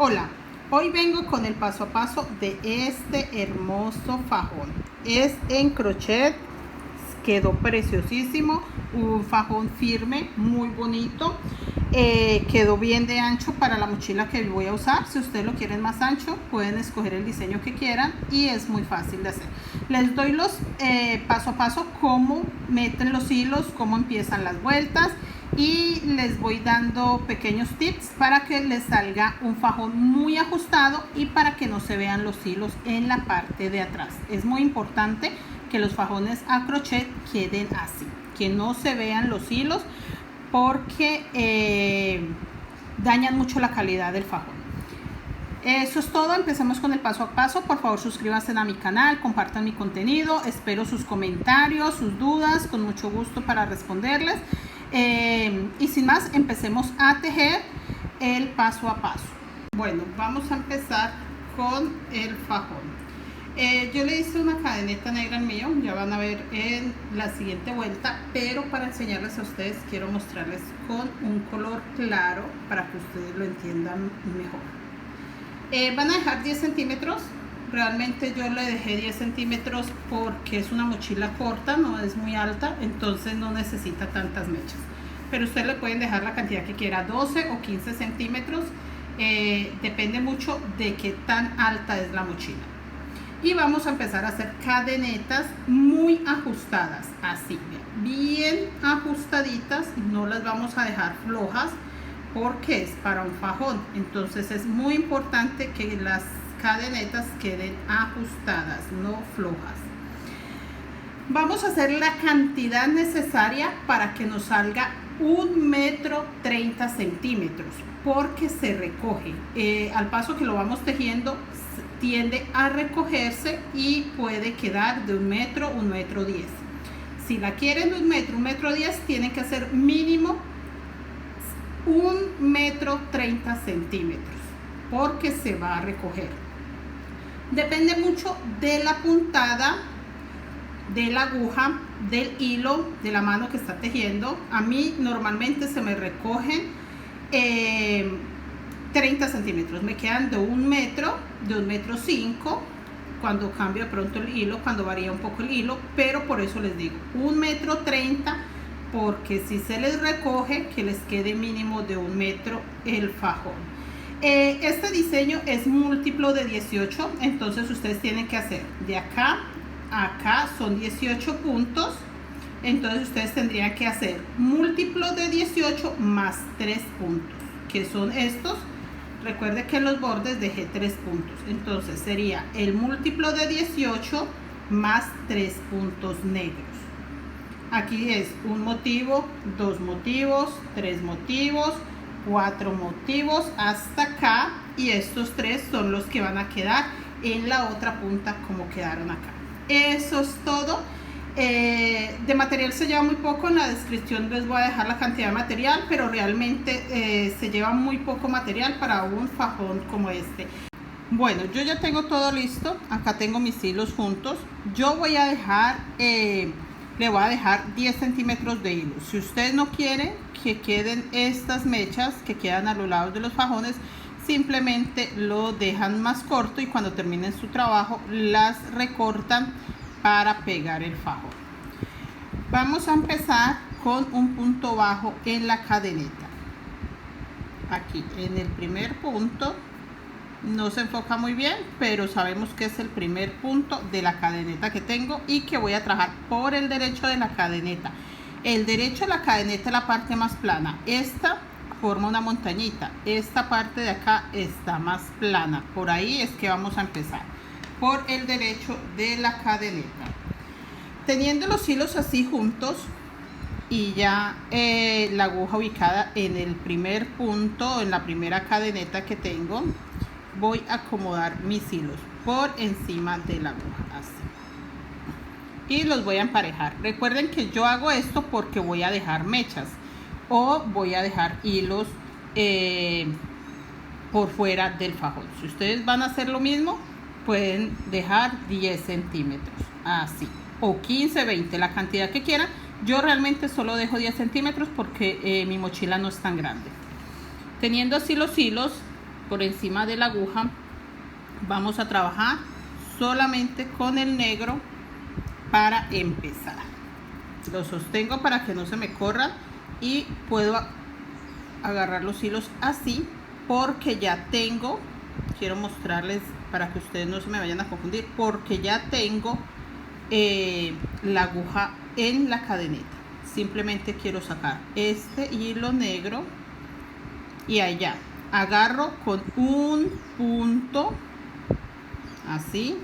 Hola, hoy vengo con el paso a paso de este hermoso fajón. Es en crochet, quedó preciosísimo, un fajón firme, muy bonito. Quedó bien de ancho para la mochila que voy a usar. Si ustedes lo quieren más ancho, pueden escoger el diseño que quieran y es muy fácil de hacer. Les doy los paso a paso, cómo meten los hilos, cómo empiezan las vueltas, y les voy dando pequeños tips para que les salga un fajón muy ajustado y para que no se vean los hilos en la parte de atrás. Es muy importante que los fajones a crochet queden así, que no se vean los hilos, porque dañan mucho la calidad del fajón. Eso es todo, empecemos con el paso a paso. Por favor, suscríbanse a mi canal, compartan mi contenido, espero sus comentarios, sus dudas, con mucho gusto para responderles. Y sin más, empecemos a tejer el paso a paso. Bueno, vamos a empezar con el fajón. Yo le hice una cadeneta negra al mío, ya van a ver en la siguiente vuelta, pero para enseñarles a ustedes quiero mostrarles con un color claro para que ustedes lo entiendan mejor. Van a dejar 10 centímetros. Realmente yo le dejé 10 centímetros porque es una mochila corta, no es muy alta, entonces no necesita tantas mechas. Pero ustedes le pueden dejar la cantidad que quiera, 12 o 15 centímetros. Depende mucho de qué tan alta es la mochila. Y vamos a empezar a hacer cadenetas muy ajustadas, así, bien ajustaditas. No las vamos a dejar flojas porque es para un fajón. Entonces es muy importante que las cadenetas queden ajustadas, no flojas. Vamos a hacer la cantidad necesaria para que nos salga 1,30 centímetros, porque se recoge. Al paso que lo vamos tejiendo, tiende a recogerse y puede quedar de 1 metro, 1,10 m. Si la quieren de 1 metro, 1,10 m, tienen que hacer mínimo 1,30 centímetros, porque se va a recoger. Depende mucho de la puntada, de la aguja, del hilo, de la mano que está tejiendo. A mí normalmente se me recogen 30 centímetros, me quedan de 1 metro, de 1,5 m, cuando cambia pronto el hilo, cuando varía un poco el hilo, pero por eso les digo 1,30 m, porque si se les recoge, que les quede mínimo de 1 metro el fajón. Este diseño es múltiplo de 18, entonces ustedes tienen que hacer de acá a acá, son 18 puntos, entonces ustedes tendrían que hacer múltiplo de 18 más 3 puntos, que son estos. Recuerde que en los bordes dejé 3 puntos, entonces sería el múltiplo de 18 más 3 puntos negros. Aquí es un motivo, 2 motivos, 3 motivos, 4 motivos hasta acá, y estos 3 son los que van a quedar en la otra punta como quedaron acá. Eso es todo. De material se lleva muy poco, en la descripción les voy a dejar la cantidad de material, pero realmente se lleva muy poco material para un fajón como este. Bueno, yo ya tengo todo listo, acá tengo mis hilos juntos. Yo voy a dejar, le voy a dejar 10 centímetros de hilo. Si ustedes no quieren que queden estas mechas que quedan a los lados de los fajones, simplemente lo dejan más corto y cuando terminen su trabajo las recortan para pegar el fajón. Vamos a empezar con un punto bajo en la cadeneta. Aquí en el primer punto, no se enfoca muy bien, pero sabemos que es el primer punto de la cadeneta que tengo y que voy a trabajar por el derecho de la cadeneta. El derecho de la cadeneta es la parte más plana. Esta forma una montañita, esta parte de acá está más plana. Por ahí es que vamos a empezar, por el derecho de la cadeneta. Teniendo los hilos así juntos y ya la aguja ubicada en el primer punto, en la primera cadeneta que tengo, voy a acomodar mis hilos por encima de la aguja, así, y los voy a emparejar. Recuerden que yo hago esto porque voy a dejar mechas o voy a dejar hilos por fuera del fajón. Si ustedes van a hacer lo mismo, pueden dejar 10 centímetros, así, o 15, 20, la cantidad que quieran. Yo realmente solo dejo 10 centímetros porque mi mochila no es tan grande. Teniendo así los hilos, por encima de la aguja. Vamos a trabajar solamente con el negro para empezar. Lo sostengo para que no se me corran y puedo agarrar los hilos así, porque ya tengo, quiero mostrarles para que ustedes no se me vayan a confundir, porque ya tengo la aguja en la cadeneta. Simplemente quiero sacar este hilo negro y allá agarro con un punto así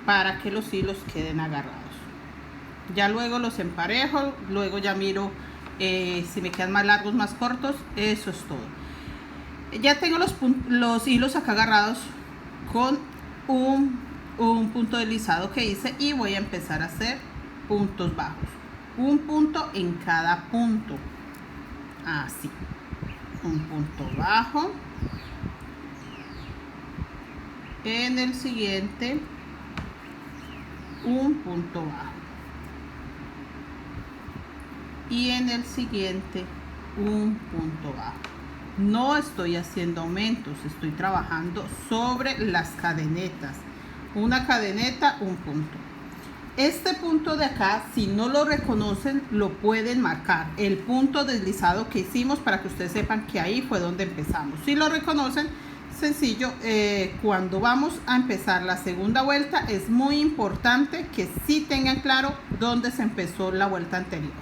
para que los hilos queden agarrados. Ya luego los emparejo, luego ya miro si me quedan más largos, más cortos. Eso es todo. Ya tengo los hilos acá agarrados con un punto deslizado que hice, y voy a empezar a hacer puntos bajos, un punto en cada punto, así, un punto bajo, en el siguiente un punto bajo, y en el siguiente un punto bajo. No estoy haciendo aumentos, estoy trabajando sobre las cadenetas, una cadeneta, un punto. Este punto de acá, si no lo reconocen, lo pueden marcar, el punto deslizado que hicimos, para que ustedes sepan que ahí fue donde empezamos. Si lo reconocen, sencillo, cuando vamos a empezar la segunda vuelta es muy importante que sí tengan claro dónde se empezó la vuelta anterior.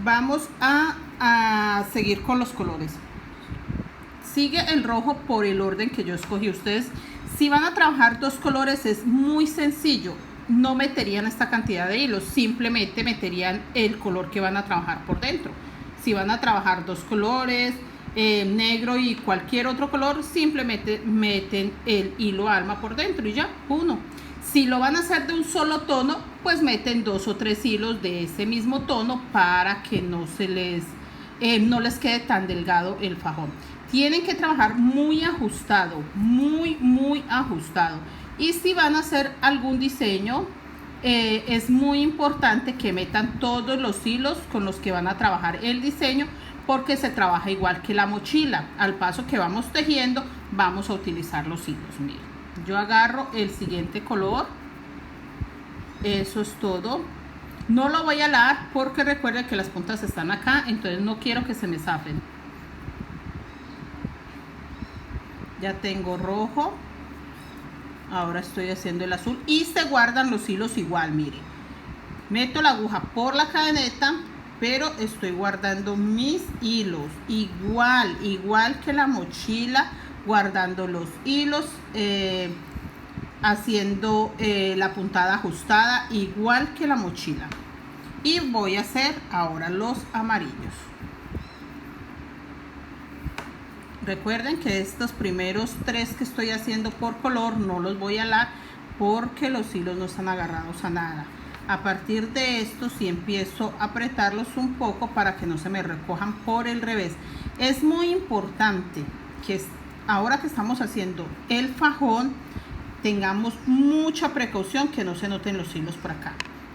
Vamos a seguir con los colores. Sigue el rojo por el orden que yo escogí. Ustedes, si van a trabajar dos colores, es muy sencillo. No meterían esta cantidad de hilos, simplemente meterían el color que van a trabajar por dentro. Si van a trabajar dos colores, negro y cualquier otro color, simplemente meten el hilo alma por dentro y ya, uno. Si lo van a hacer de un solo tono, pues meten 2 o 3 hilos de ese mismo tono para que no les quede tan delgado el fajón. Tienen que trabajar muy ajustado, muy ajustado. Y si van a hacer algún diseño, es muy importante que metan todos los hilos con los que van a trabajar el diseño, porque se trabaja igual que la mochila. Al paso que vamos tejiendo, vamos a utilizar los hilos. Miren, yo agarro el siguiente color, eso es todo. No lo voy a alar porque recuerden que las puntas están acá, entonces no quiero que se me zafen. Ya tengo rojo, ahora estoy haciendo el azul y se guardan los hilos igual. Miren, meto la aguja por la cadeneta, pero estoy guardando mis hilos igual que la mochila, guardando los hilos, haciendo la puntada ajustada igual que la mochila. Y voy a hacer ahora los amarillos. Recuerden que estos primeros 3 que estoy haciendo por color no los voy a alar porque los hilos no están agarrados a nada. A partir de esto sí empiezo a apretarlos un poco para que no se me recojan por el revés. Es muy importante que ahora que estamos haciendo el fajón tengamos mucha precaución que no se noten los hilos por acá.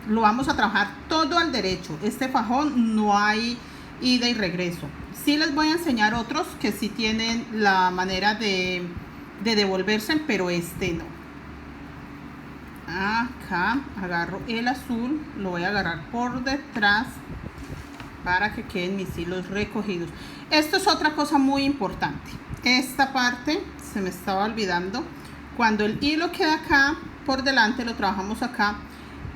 Lo vamos a trabajar todo al derecho. Este fajón no hay ida y regreso. Sí les voy a enseñar otros que sí tienen la manera de devolverse, pero este no. Acá agarro el azul, lo voy a agarrar por detrás para que queden mis hilos recogidos. Esto es otra cosa muy importante. Esta parte se me estaba olvidando. Cuando el hilo queda acá por delante, lo trabajamos acá,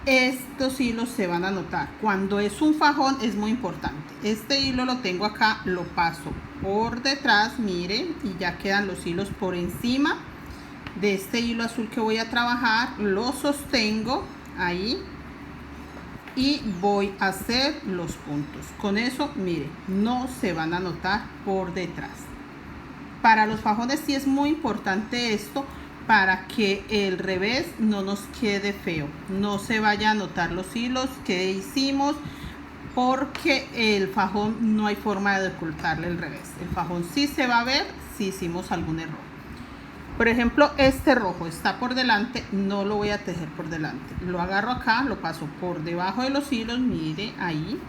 estos hilos se van a notar. Cuando es un fajón es muy importante. Este hilo lo tengo acá, lo paso por detrás, miren, y ya quedan los hilos por encima de este hilo azul que voy a trabajar. Lo sostengo ahí y voy a hacer los puntos. Con eso, miren, no se van a notar por detrás. Para los fajones sí es muy importante esto, para que el revés no nos quede feo, no se vaya a notar los hilos que hicimos, porque el fajón no hay forma de ocultarle el revés. El fajón sí se va a ver si hicimos algún error. Por ejemplo, este rojo está por delante, no lo voy a tejer por delante. Lo agarro acá, lo paso por debajo de los hilos, mire ahí.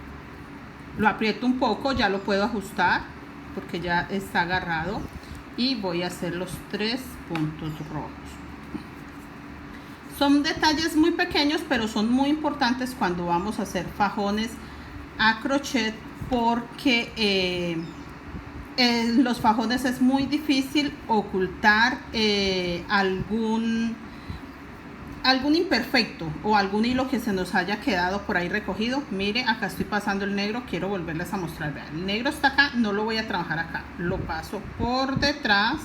Lo aprieto un poco, ya lo puedo ajustar porque ya está agarrado. y voy a hacer los 3 puntos rojos. Son detalles muy pequeños, pero son muy importantes cuando vamos a hacer fajones a crochet, porque en los fajones es muy difícil ocultar algún imperfecto o algún hilo que se nos haya quedado por ahí recogido. Mire, acá estoy pasando el negro, quiero volverles a mostrar. Vean, el negro está acá, no lo voy a trabajar acá, lo paso por detrás,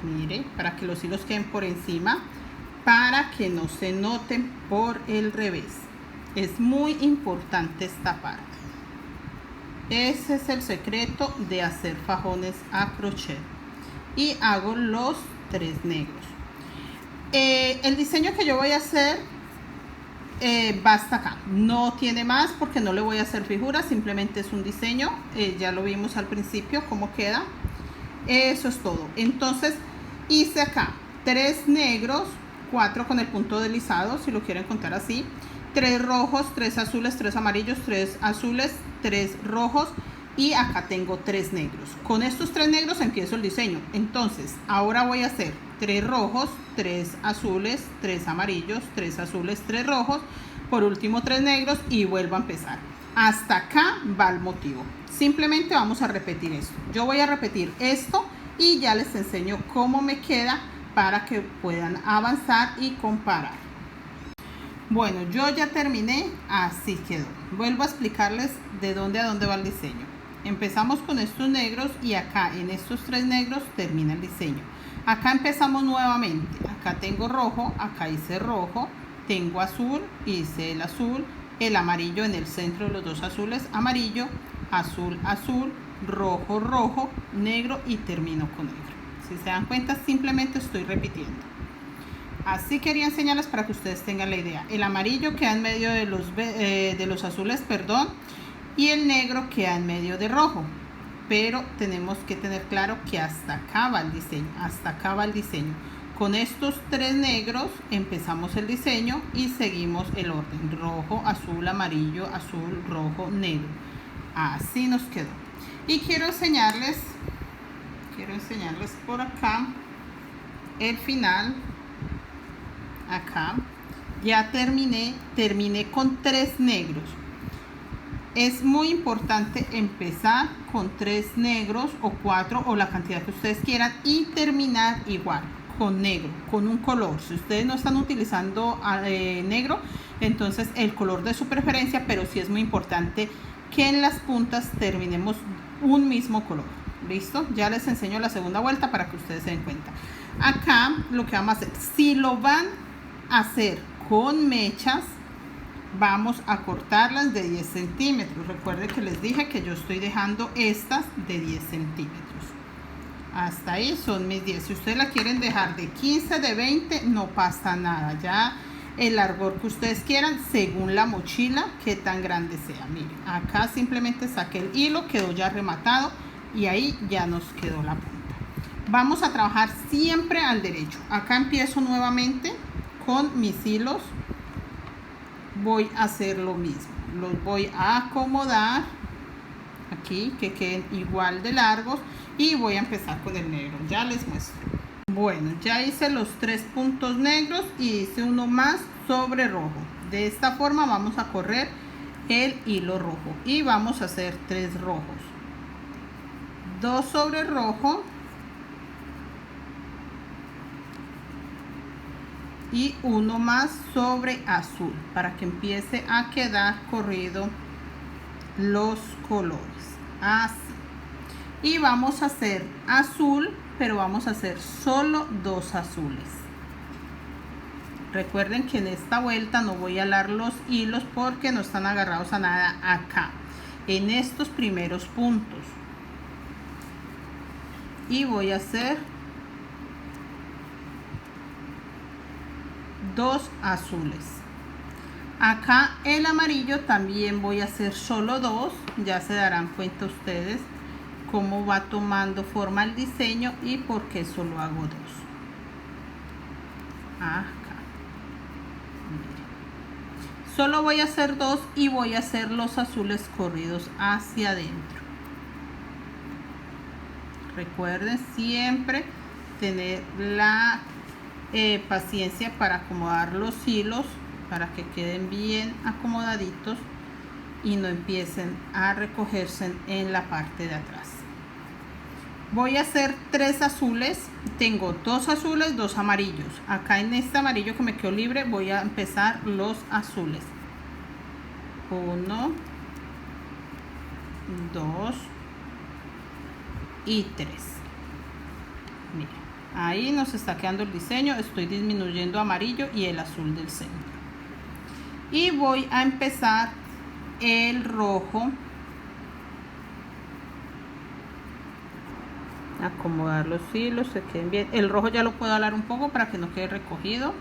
mire, para que los hilos queden por encima, para que no se noten por el revés. Es muy importante esta parte. Ese es el secreto de hacer fajones a crochet. Y hago los 3 negros. El diseño que yo voy a hacer va hasta acá, no tiene más porque no le voy a hacer figuras, simplemente es un diseño. Ya lo vimos al principio cómo queda. Eso es todo. Entonces hice acá 3 negros, 4 con el punto deslizado, si lo quieren contar así, 3 rojos, 3 azules, 3 amarillos, 3 azules, 3 rojos, y acá tengo 3 negros. Con estos 3 negros empiezo el diseño. Entonces ahora voy a hacer 3 rojos, 3 azules, 3 amarillos, 3 azules, 3 rojos, por último 3 negros, y vuelvo a empezar. Hasta acá va el motivo. Simplemente vamos a repetir esto. Yo voy a repetir esto y ya les enseño cómo me queda para que puedan avanzar y comparar. Bueno, yo ya terminé, así quedó. Vuelvo a explicarles de dónde a dónde va el diseño. Empezamos con estos negros y acá en estos 3 negros termina el diseño. Acá empezamos nuevamente. Acá tengo rojo, acá hice rojo, tengo azul, hice el azul, el amarillo en el centro de los 2 azules, amarillo, azul, azul, rojo, rojo, negro, y termino con negro. Si se dan cuenta, simplemente estoy repitiendo. Así quería enseñarles para que ustedes tengan la idea. El amarillo queda en medio de los azules, perdón, y el negro queda en medio de rojo. Pero tenemos que tener claro que hasta acá va el diseño, hasta acá va el diseño. Con estos 3 negros empezamos el diseño y seguimos el orden: rojo, azul, amarillo, azul, rojo, negro. Así nos quedó. Y quiero enseñarles por acá el final. Acá ya terminé con 3 negros. Es muy importante empezar con 3 negros o 4 o la cantidad que ustedes quieran, y terminar igual con negro, con un color. Si ustedes no están utilizando negro, entonces el color de su preferencia, pero sí es muy importante que en las puntas terminemos un mismo color. ¿Listo? Ya les enseño la segunda vuelta para que ustedes se den cuenta. Acá lo que vamos a hacer, si lo van a hacer con mechas, vamos a cortarlas de 10 centímetros. Recuerden que les dije que yo estoy dejando estas de 10 centímetros. Hasta ahí son mis 10. Si ustedes la quieren dejar de 15, de 20, no pasa nada. Ya el largor que ustedes quieran, según la mochila, que tan grande sea. Miren, acá simplemente saqué el hilo, quedó ya rematado, y ahí ya nos quedó la punta. Vamos a trabajar siempre al derecho. Acá empiezo nuevamente con mis hilos. Voy a hacer lo mismo, los voy a acomodar aquí que queden igual de largos, y voy a empezar con el negro. Ya les muestro. Bueno, ya hice los 3 puntos negros y hice uno más sobre rojo. De esta forma vamos a correr el hilo rojo y vamos a hacer 3 rojos, 2 sobre rojo y uno más sobre azul, para que empiece a quedar corrido los colores, así. Y vamos a hacer azul, pero vamos a hacer solo 2 azules. Recuerden que en esta vuelta no voy a alar los hilos porque no están agarrados a nada acá, en estos primeros puntos. Y voy a hacer 2 azules. Acá el amarillo también voy a hacer solo 2. Ya se darán cuenta ustedes cómo va tomando forma el diseño y por qué solo hago 2. Acá. Miren. Solo voy a hacer 2 y voy a hacer los azules corridos hacia adentro. Recuerden siempre tener la paciencia para acomodar los hilos para que queden bien acomodaditos y no empiecen a recogerse en la parte de atrás. Voy a hacer 3 azules. Tengo 2 azules, 2 amarillos. Acá en este amarillo que me quedó libre voy a empezar los azules. 1, 2 y 3. Mira, ahí nos está quedando el diseño. Estoy disminuyendo amarillo y el azul del centro. Y voy a empezar el rojo. Acomodar los hilos, se queden bien. El rojo ya lo puedo alar un poco para que no quede recogido.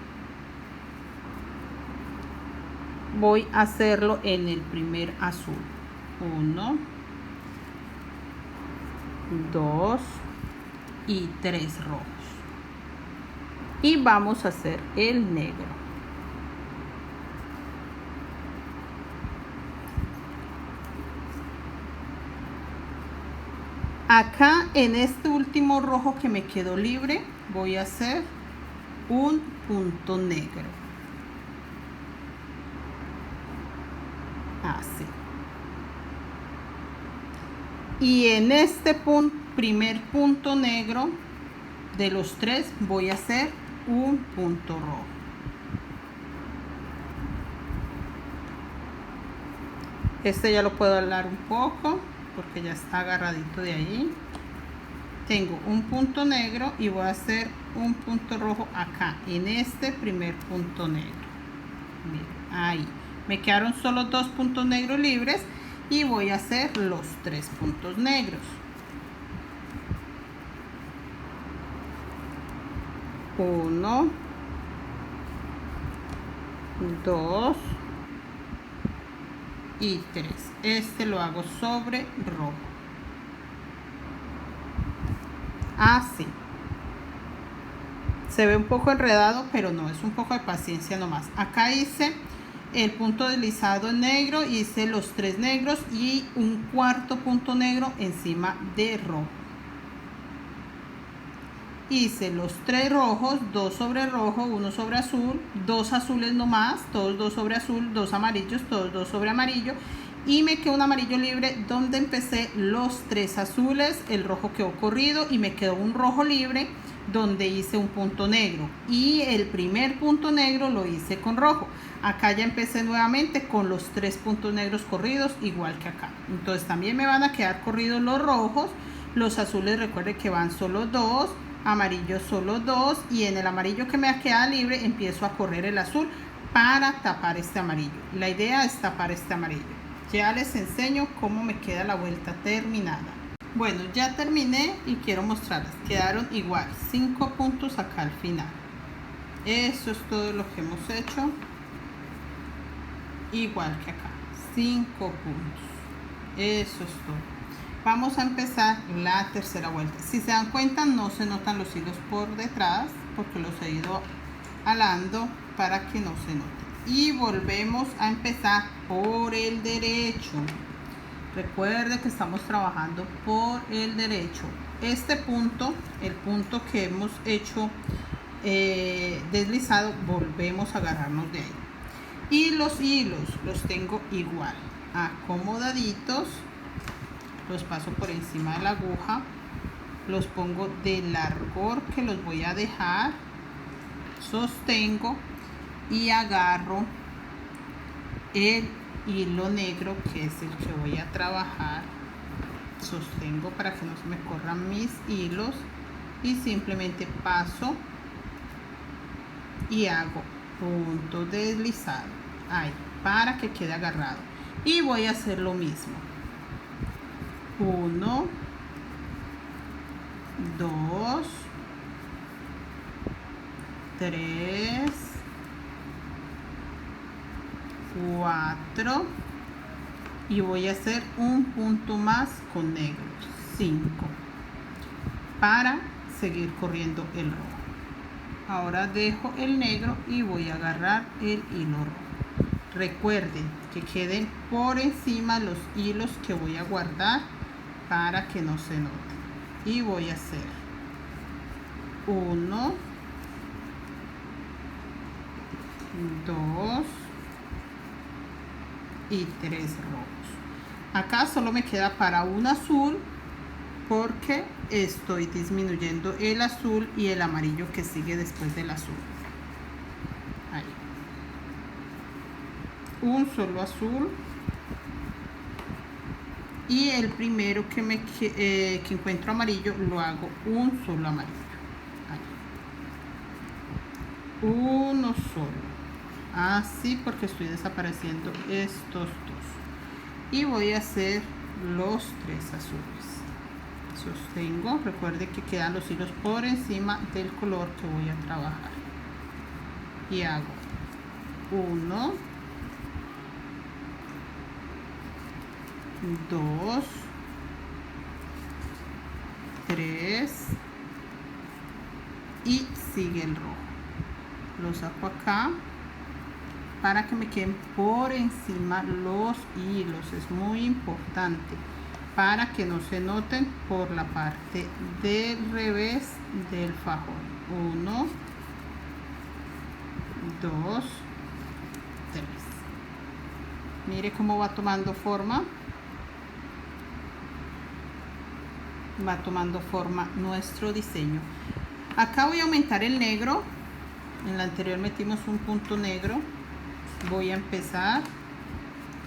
Voy a hacerlo en el primer azul. 1, 2 y 3 rojos. Y vamos a hacer el negro. Acá en este último rojo que me quedó libre voy a hacer un punto negro. Así. Y en este primer punto negro de los 3 voy a hacer un punto rojo. Este ya lo puedo alar un poco porque ya está agarradito de ahí. Tengo un punto negro y voy a hacer un punto rojo acá en este primer punto negro. Miren, ahí me quedaron solo 2 puntos negros libres y voy a hacer los 3 puntos negros. 1, 2 y 3. Este lo hago sobre rojo. Así. Se ve un poco enredado, pero no, es un poco de paciencia nomás. Acá hice el punto deslizado en negro, hice los 3 negros y un cuarto punto negro encima de rojo. Hice los 3 rojos, 2 sobre rojo, 1 sobre azul, 2 azules nomás, todos 2 sobre azul, 2 amarillos, todos 2 sobre amarillo. Y me quedó un amarillo libre donde empecé los 3 azules, el rojo quedó corrido y me quedó un rojo libre donde hice un punto negro. Y el primer punto negro lo hice con rojo. Acá ya empecé nuevamente con los 3 puntos negros corridos, igual que acá. Entonces también me van a quedar corridos los rojos. Los azules recuerden que van solo 2, amarillos solo 2. Y en el amarillo que me queda libre empiezo a correr el azul para tapar este amarillo. La idea es tapar este amarillo. Ya les enseño cómo me queda la vuelta terminada. Bueno, ya terminé y quiero mostrarles. Quedaron igual, 5 puntos acá al final. Eso es todo lo que hemos hecho. Igual que acá, 5 puntos. Eso es todo. Vamos a empezar la tercera vuelta. Si se dan cuenta, no se notan los hilos por detrás porque los he ido alando para que no se noten. Y volvemos a empezar por el derecho. Recuerde que estamos trabajando por el derecho. Este punto, el punto que hemos hecho deslizado, volvemos a agarrarnos de ahí. Y los hilos los tengo igual, acomodaditos. Los paso por encima de la aguja. Los pongo del largor que los voy a dejar. Sostengo y agarro el hilo negro que es el que voy a trabajar. Sostengo para que no se me corran mis hilos y simplemente paso y hago punto deslizado ahí para que quede agarrado. Y voy a hacer lo mismo. 1, 2, 3, 4 y voy a hacer un punto más con negro, 5, para seguir corriendo el rojo. Ahora dejo el negro y voy a agarrar el hilo rojo. Recuerden que queden por encima los hilos que voy a guardar para que no se noten. y voy a hacer 1, 2 y 3 rojos. Acá solo me queda para un azul porque estoy disminuyendo el azul y el amarillo que sigue después del azul. Ahí. Un solo azul y el primero que encuentro amarillo lo hago un solo amarillo. Ahí. Uno solo, así, porque estoy desapareciendo estos dos y voy a hacer los 3 azules. Sostengo, recuerde que quedan los hilos por encima del color que voy a trabajar y hago 1, 2, 3 y sigue el rojo. Lo saco acá para que me queden por encima los hilos. Es muy importante para que no se noten por la parte del revés del fajón. 1, 2, 3. Mire cómo va tomando forma. Va tomando forma nuestro diseño. Acá voy a aumentar el negro. En la anterior metimos un punto negro. Voy a empezar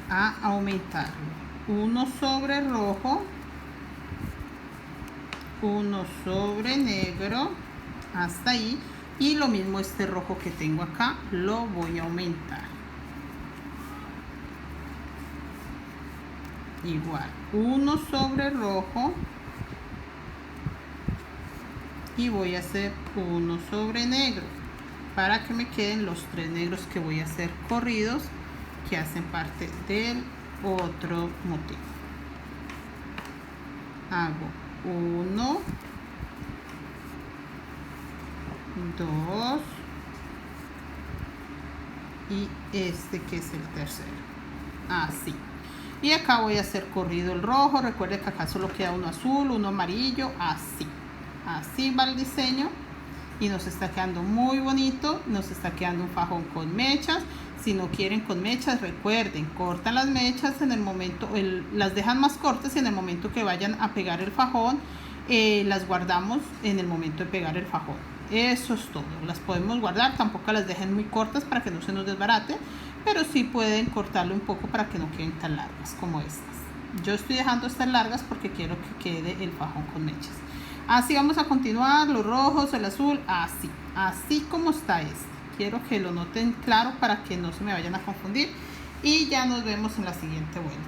a aumentarlo. 1 sobre rojo, 1 sobre negro, hasta ahí. Y lo mismo este rojo que tengo acá, lo voy a aumentar. Igual, 1 sobre rojo. Y voy a hacer 1 sobre negro para que me queden los 3 negros que voy a hacer corridos, que hacen parte del otro motivo. Hago 1, 2 y este que es el tercero, así. Y acá voy a hacer corrido el rojo. Recuerde que acá solo queda uno azul, uno amarillo, así. Así va el diseño y nos está quedando muy bonito. Nos está quedando un fajón con mechas. Si no quieren con mechas, recuerden, cortan las mechas en el momento, las dejan más cortas y en el momento que vayan a pegar el fajón, las guardamos en el momento de pegar el fajón. Eso es todo. Las podemos guardar, tampoco las dejen muy cortas para que no se nos desbarate, pero sí pueden cortarle un poco para que no queden tan largas como estas. Yo estoy dejando estas largas porque quiero que quede el fajón con mechas. Así vamos a continuar, los rojos, el azul, así como está este. Quiero que lo noten claro para que no se me vayan a confundir. Y ya nos vemos en la siguiente vuelta.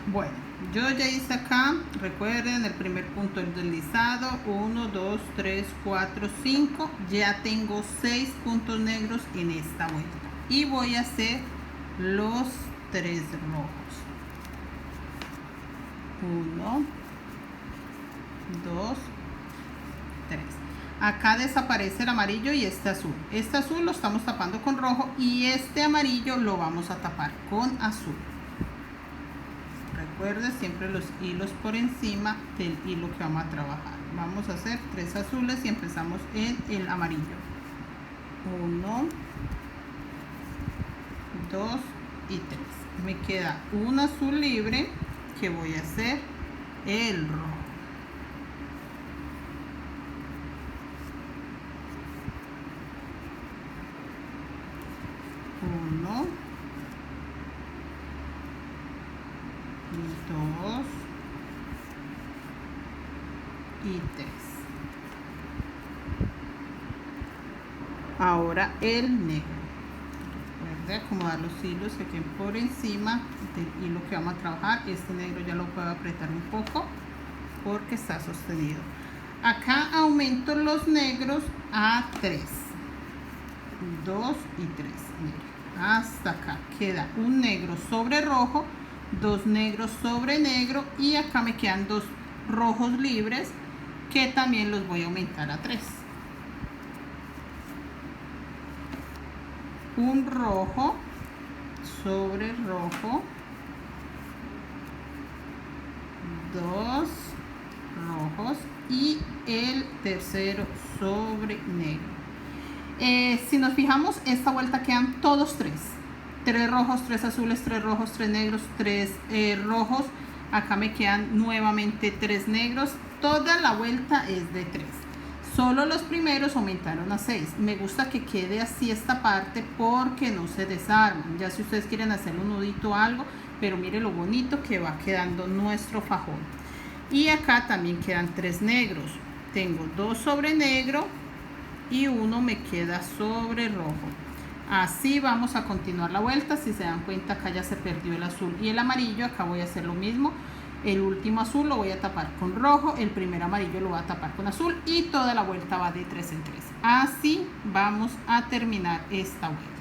Bueno, yo ya hice acá, recuerden, el primer punto del deslizado, 1, 2, 3, 4, 5. Ya tengo 6 puntos negros en esta vuelta. Y voy a hacer los 3 rojos. 1, 2, 3. Acá desaparece el amarillo y este azul. Este azul lo estamos tapando con rojo y este amarillo lo vamos a tapar con azul. Recuerde siempre los hilos por encima del hilo que vamos a trabajar. Vamos a hacer 3 azules y empezamos en el amarillo. 1, 2 y 3. Me queda un azul libre que voy a hacer el rojo. 1, 2 y 3. Ahora el negro. Recuerde acomodar los hilos que queden por encima del hilo que vamos a trabajar. Este negro ya lo puedo apretar un poco porque está sostenido. Acá aumento los negros a 3, 2 y 3. Miren. Hasta acá queda un negro sobre rojo, 2 negros sobre negro y acá me quedan 2 rojos libres que también los voy a aumentar a 3. Un rojo sobre rojo, 2 rojos y el tercero sobre negro. Si nos fijamos, esta vuelta quedan todos 3 rojos, 3 azules, 3 rojos, 3 negros, 3 rojos. Acá me quedan nuevamente 3 negros. Toda la vuelta es de 3. Solo los primeros aumentaron a 6. Me gusta que quede así esta parte porque no se desarman. Ya si ustedes quieren hacer un nudito o algo, pero mire lo bonito que va quedando nuestro fajón. Y acá también quedan 3 negros. Tengo 2 sobre negro y 1 me queda sobre rojo. Así vamos a continuar la vuelta. Si se dan cuenta, acá ya se perdió el azul y el amarillo. Acá voy a hacer lo mismo. El último azul lo voy a tapar con rojo, el primer amarillo lo voy a tapar con azul y toda la vuelta va de 3 en 3. Así vamos a terminar esta vuelta.